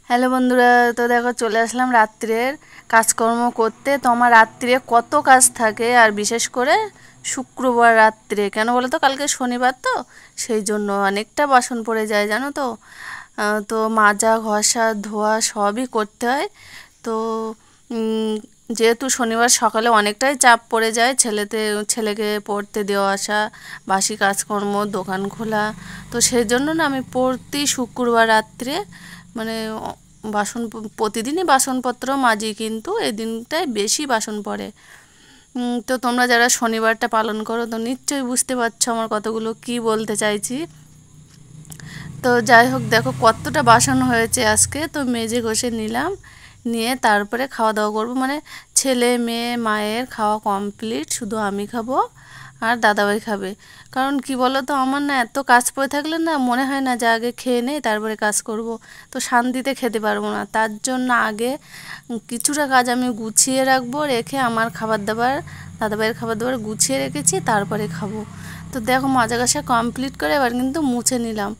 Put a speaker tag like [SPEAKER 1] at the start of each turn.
[SPEAKER 1] Hello বন্ধুরা, তো দেখো চলে আসলাম রাত্রের কাজকর্ম করতে। তো আমার রাত্রে কত কাজ থাকে, আর বিশেষ করে শুক্রবার রাত্রে। কেন বলো তো, কালকে শনিবার তো, সেই জন্য অনেকটা বাসন পড়ে যায় জানো তো। তো মাজা ঘষা ধোয়া সবই করতে হয়। তো উম, যেহেতু শনিবার সকালে অনেকটাই চাপ পড়ে যায়, ছেলেকে পড়তে দেওয়া আসা, বাসি কাজকর্ম, দোকান খোলা। তো সেই জন্য না আমি প্রতি শুক্রবার রাত্রে মানে প্রতিদিনই বাসনপত্র মাজি, কিন্তু এই দিনটায় বেশি বাসন পড়ে। তো তোমরা যারা শনিবারটা পালন করো তো নিশ্চয়ই বুঝতে পারছো আমার কতগুলো কি বলতে চাইছি। তো যাই হোক, দেখো কতটা বাসন হয়েছে আজকে। তো মেজে ঘষে নিলাম, নিয়ে তারপরে খাওয়া দাওয়া করবো। মানে ছেলে মেয়ে মায়ের খাওয়া কমপ্লিট, শুধু আমি খাবো আর দাদাভাই খাবে। কারণ কি বলো তো, আমার না এত কাজ পড়ে থাকলে না মনে হয় না যে আগে খেয়ে নেই তারপরে কাজ করব, তো শান্তিতে খেতে পারবো না। তার জন্য আগে কিছুটা কাজ আমি গুছিয়ে রাখবো, রেখে আমার খাবার দাবার, দাদাভাইয়ের খাবার দাবার গুছিয়ে রেখেছি, তারপরে খাবো। তো দেখো মাজা ঘষা কমপ্লিট করে এবার কিন্তু মুছে নিলাম।